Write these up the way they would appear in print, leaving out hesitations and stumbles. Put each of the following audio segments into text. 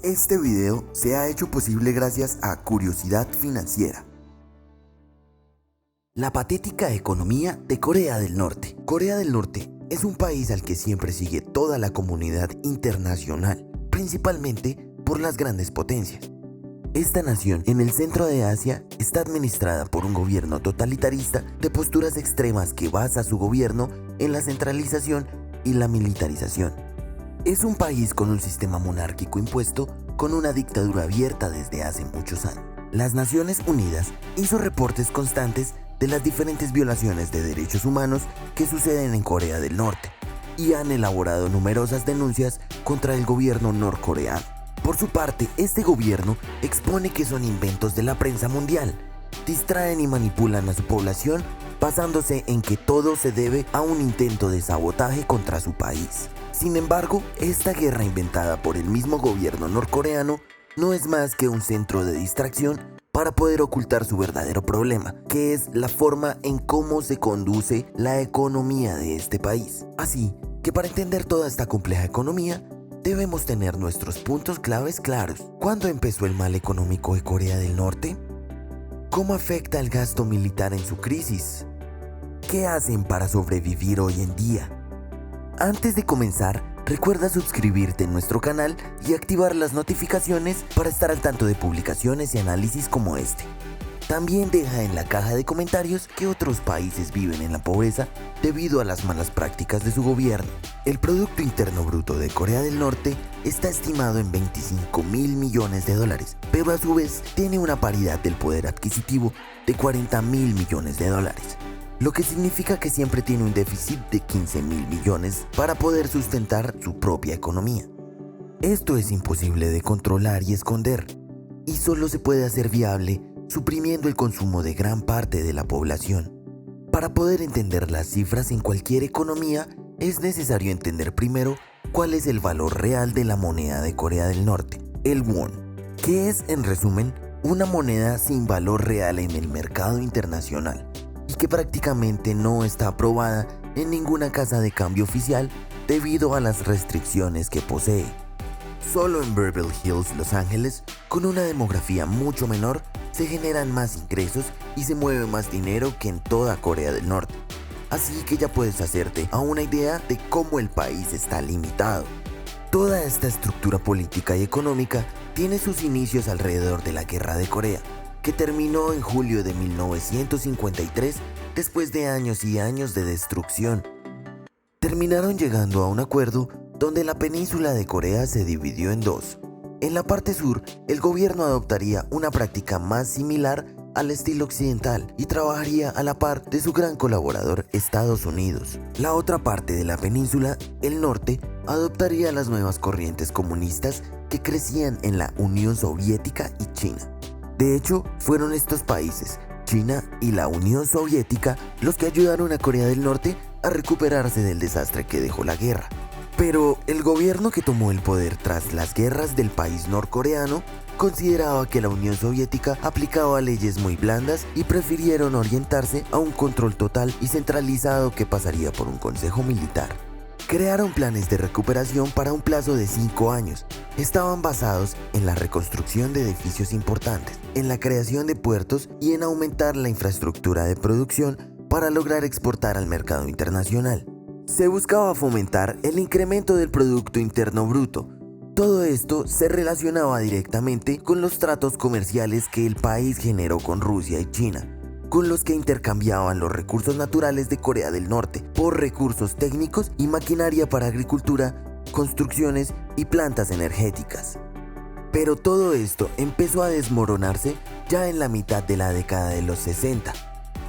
Este video se ha hecho posible gracias a Curiosidad Financiera. La patética economía de Corea del Norte. Corea del Norte es un país al que siempre sigue toda la comunidad internacional, principalmente por las grandes potencias. Esta nación en el centro de Asia está administrada por un gobierno totalitarista de posturas extremas que basa su gobierno en la centralización y la militarización. Es un país con un sistema monárquico impuesto con una dictadura abierta desde hace muchos años. Las Naciones Unidas hizo reportes constantes de las diferentes violaciones de derechos humanos que suceden en Corea del Norte y han elaborado numerosas denuncias contra el gobierno norcoreano. Por su parte, este gobierno expone que son inventos de la prensa mundial, distraen y manipulan a su población basándose en que todo se debe a un intento de sabotaje contra su país. Sin embargo, esta guerra inventada por el mismo gobierno norcoreano no es más que un centro de distracción para poder ocultar su verdadero problema, que es la forma en cómo se conduce la economía de este país. Así que para entender toda esta compleja economía, debemos tener nuestros puntos claves claros. ¿Cuándo empezó el mal económico de Corea del Norte? ¿Cómo afecta el gasto militar en su crisis? ¿Qué hacen para sobrevivir hoy en día? Antes de comenzar, recuerda suscribirte en nuestro canal y activar las notificaciones para estar al tanto de publicaciones y análisis como este. También deja en la caja de comentarios qué otros países viven en la pobreza debido a las malas prácticas de su gobierno. El Producto Interno Bruto de Corea del Norte está estimado en $25.000 millones, pero a su vez tiene una paridad del poder adquisitivo de $40.000 millones, lo que significa que siempre tiene un déficit de $15.000 millones para poder sustentar su propia economía. Esto es imposible de controlar y esconder, y solo se puede hacer viable suprimiendo el consumo de gran parte de la población. Para poder entender las cifras en cualquier economía, es necesario entender primero cuál es el valor real de la moneda de Corea del Norte, el won, que es, en resumen, una moneda sin valor real en el mercado internacional y que prácticamente no está aprobada en ninguna casa de cambio oficial debido a las restricciones que posee. Solo en Beverly Hills, Los Ángeles, con una demografía mucho menor, se generan más ingresos y se mueve más dinero que en toda Corea del Norte. Así que ya puedes hacerte a una idea de cómo el país está limitado. Toda esta estructura política y económica tiene sus inicios alrededor de la Guerra de Corea, que terminó en julio de 1953 después de años y años de destrucción. Terminaron llegando a un acuerdo donde la península de Corea se dividió en dos. En la parte sur, el gobierno adoptaría una práctica más similar al estilo occidental y trabajaría a la par de su gran colaborador Estados Unidos. La otra parte de la península, el norte, adoptaría las nuevas corrientes comunistas que crecían en la Unión Soviética y China. De hecho, fueron estos países, China y la Unión Soviética, los que ayudaron a Corea del Norte a recuperarse del desastre que dejó la guerra. Pero el gobierno que tomó el poder tras las guerras del país norcoreano consideraba que la Unión Soviética aplicaba leyes muy blandas y prefirieron orientarse a un control total y centralizado que pasaría por un consejo militar. Crearon planes de recuperación para un plazo de 5 años. Estaban basados en la reconstrucción de edificios importantes, en la creación de puertos y en aumentar la infraestructura de producción para lograr exportar al mercado internacional. Se buscaba fomentar el incremento del Producto Interno Bruto. Todo esto se relacionaba directamente con los tratos comerciales que el país generó con Rusia y China, con los que intercambiaban los recursos naturales de Corea del Norte por recursos técnicos y maquinaria para agricultura, construcciones y plantas energéticas. Pero todo esto empezó a desmoronarse ya en la mitad de la década de los 60.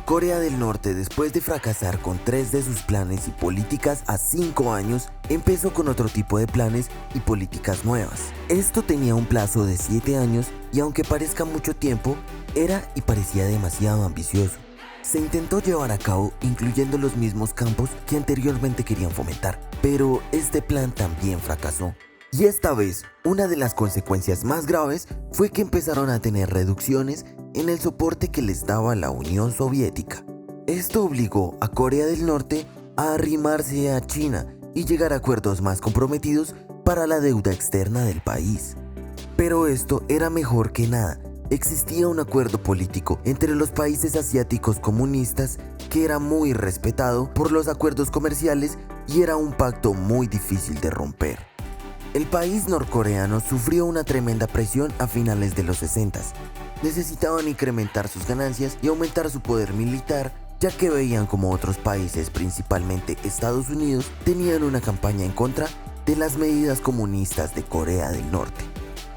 Corea del Norte, después de fracasar con 3 de sus planes y políticas a 5 años, empezó con otro tipo de planes y políticas nuevas. Esto tenía un plazo de 7 años y aunque parezca mucho tiempo, era y parecía demasiado ambicioso. Se intentó llevar a cabo incluyendo los mismos campos que anteriormente querían fomentar, pero este plan también fracasó. Y esta vez, una de las consecuencias más graves fue que empezaron a tener reducciones en el soporte que les daba la Unión Soviética. Esto obligó a Corea del Norte a arrimarse a China y llegar a acuerdos más comprometidos para la deuda externa del país. Pero esto era mejor que nada. Existía un acuerdo político entre los países asiáticos comunistas que era muy respetado por los acuerdos comerciales y era un pacto muy difícil de romper. El país norcoreano sufrió una tremenda presión a finales de los 60. Necesitaban incrementar sus ganancias y aumentar su poder militar, ya que veían como otros países, principalmente Estados Unidos, tenían una campaña en contra de las medidas comunistas de Corea del Norte.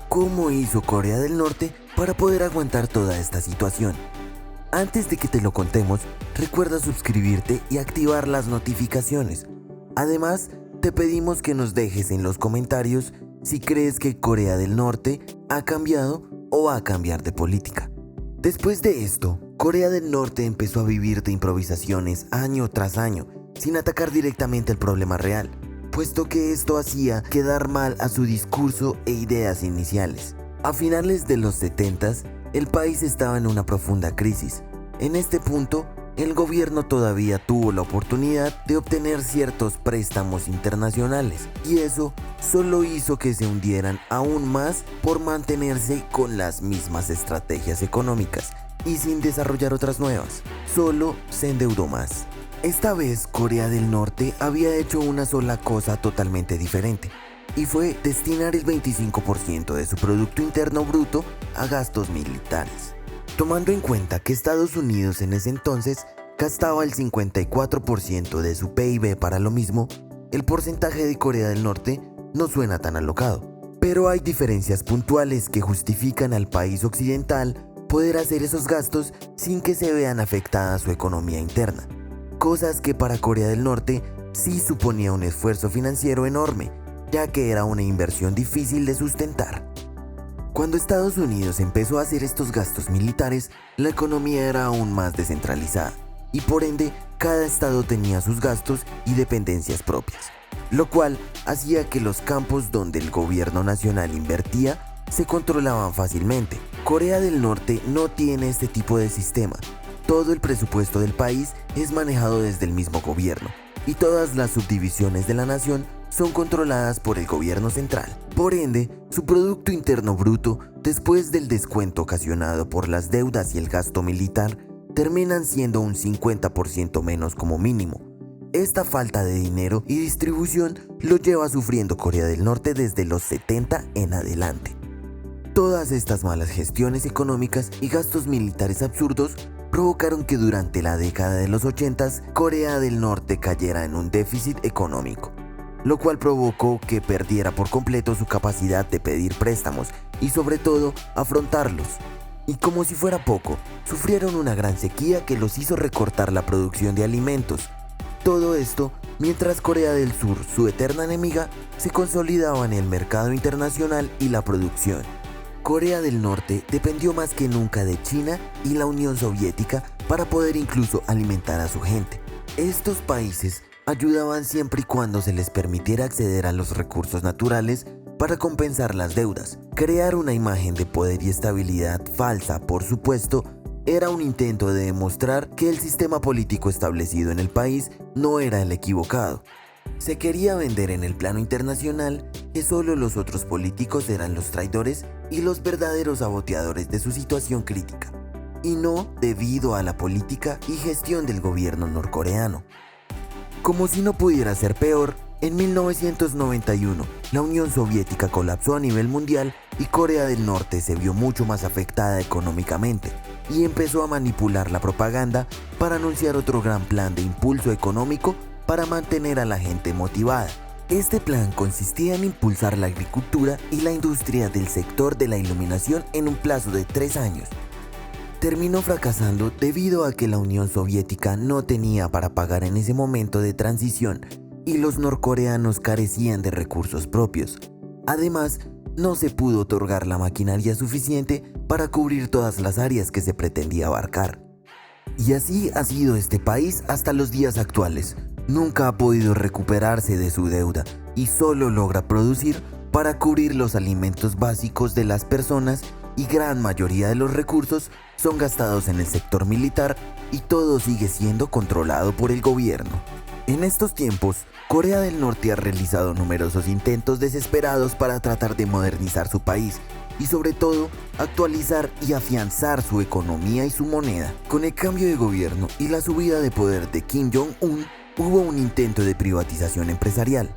¿Cómo hizo Corea del Norte para poder aguantar toda esta situación? Antes de que te lo contemos, recuerda suscribirte y activar las notificaciones. Además, te pedimos que nos dejes en los comentarios si crees que Corea del Norte ha cambiado o va a cambiar de política. Después de esto, Corea del Norte empezó a vivir de improvisaciones año tras año, sin atacar directamente el problema real, puesto que esto hacía quedar mal a su discurso e ideas iniciales. A finales de los 70s, el país estaba en una profunda crisis. En este punto, el gobierno todavía tuvo la oportunidad de obtener ciertos préstamos internacionales, y eso solo hizo que se hundieran aún más por mantenerse con las mismas estrategias económicas y sin desarrollar otras nuevas. Solo se endeudó más. Esta vez Corea del Norte había hecho una sola cosa totalmente diferente, y fue destinar el 25% de su Producto Interno Bruto a gastos militares. Tomando en cuenta que Estados Unidos en ese entonces gastaba el 54% de su PIB para lo mismo, el porcentaje de Corea del Norte no suena tan alocado. Pero hay diferencias puntuales que justifican al país occidental poder hacer esos gastos sin que se vean afectada su economía interna. Cosas que para Corea del Norte sí suponía un esfuerzo financiero enorme, ya que era una inversión difícil de sustentar. Cuando Estados Unidos empezó a hacer estos gastos militares, la economía era aún más descentralizada, y por ende, cada estado tenía sus gastos y dependencias propias, lo cual hacía que los campos donde el gobierno nacional invertía se controlaban fácilmente. Corea del Norte no tiene este tipo de sistema. Todo el presupuesto del país es manejado desde el mismo gobierno, y todas las subdivisiones de la nación son controladas por el gobierno central. Por ende, su Producto Interno Bruto, después del descuento ocasionado por las deudas y el gasto militar, terminan siendo un 50% menos como mínimo. Esta falta de dinero y distribución lo lleva sufriendo Corea del Norte desde los 70 en adelante. Todas estas malas gestiones económicas y gastos militares absurdos provocaron que durante la década de los 80s Corea del Norte cayera en un déficit económico, lo cual provocó que perdiera por completo su capacidad de pedir préstamos y sobre todo afrontarlos. Y como si fuera poco, sufrieron una gran sequía que los hizo recortar la producción de alimentos. Todo esto mientras Corea del Sur, su eterna enemiga, se consolidaba en el mercado internacional y la producción. Corea del Norte dependió más que nunca de China y la Unión Soviética para poder incluso alimentar a su gente. Estos países ayudaban siempre y cuando se les permitiera acceder a los recursos naturales para compensar las deudas. Crear una imagen de poder y estabilidad falsa, por supuesto, era un intento de demostrar que el sistema político establecido en el país no era el equivocado. Se quería vender en el plano internacional que solo los otros políticos eran los traidores y los verdaderos saboteadores de su situación crítica, y no debido a la política y gestión del gobierno norcoreano. Como si no pudiera ser peor, en 1991 la Unión Soviética colapsó a nivel mundial y Corea del Norte se vio mucho más afectada económicamente y empezó a manipular la propaganda para anunciar otro gran plan de impulso económico para mantener a la gente motivada. Este plan consistía en impulsar la agricultura y la industria del sector de la iluminación en un plazo de 3 años. Terminó fracasando debido a que la Unión Soviética no tenía para pagar en ese momento de transición y los norcoreanos carecían de recursos propios. Además, no se pudo otorgar la maquinaria suficiente para cubrir todas las áreas que se pretendía abarcar. Y así ha sido este país hasta los días actuales. Nunca ha podido recuperarse de su deuda y solo logra producir para cubrir los alimentos básicos de las personas, y gran mayoría de los recursos son gastados en el sector militar y todo sigue siendo controlado por el gobierno. En estos tiempos, Corea del Norte ha realizado numerosos intentos desesperados para tratar de modernizar su país y sobre todo actualizar y afianzar su economía y su moneda. Con el cambio de gobierno y la subida de poder de Kim Jong-un, hubo un intento de privatización empresarial.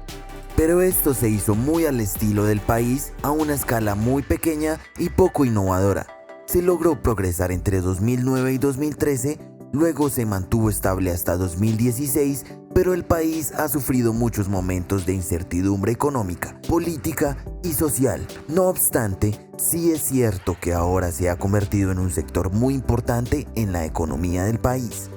Pero esto se hizo muy al estilo del país, a una escala muy pequeña y poco innovadora. Se logró progresar entre 2009 y 2013, luego se mantuvo estable hasta 2016, pero el país ha sufrido muchos momentos de incertidumbre económica, política y social. No obstante, sí es cierto que ahora se ha convertido en un sector muy importante en la economía del país.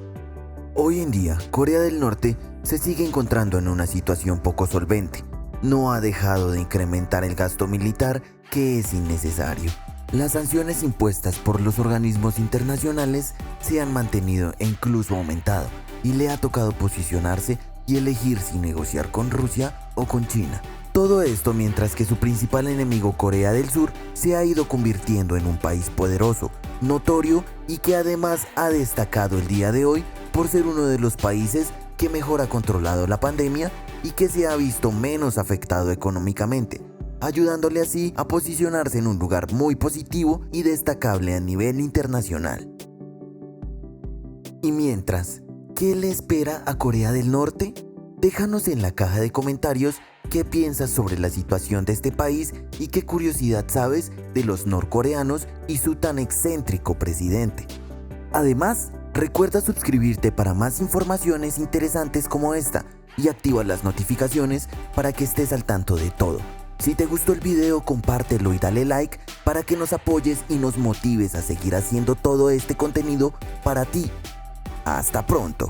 Hoy en día, Corea del Norte se sigue encontrando en una situación poco solvente. No ha dejado de incrementar el gasto militar, que es innecesario. Las sanciones impuestas por los organismos internacionales se han mantenido e incluso aumentado, y le ha tocado posicionarse y elegir si negociar con Rusia o con China. Todo esto mientras que su principal enemigo, Corea del Sur, se ha ido convirtiendo en un país poderoso, notorio y que además ha destacado el día de hoy por ser uno de los países que mejor ha controlado la pandemia y que se ha visto menos afectado económicamente, ayudándole así a posicionarse en un lugar muy positivo y destacable a nivel internacional. Y mientras, ¿qué le espera a Corea del Norte? Déjanos en la caja de comentarios qué piensas sobre la situación de este país y qué curiosidad sabes de los norcoreanos y su tan excéntrico presidente. Además, recuerda suscribirte para más informaciones interesantes como esta y activa las notificaciones para que estés al tanto de todo. Si te gustó el video, compártelo y dale like para que nos apoyes y nos motives a seguir haciendo todo este contenido para ti. Hasta pronto.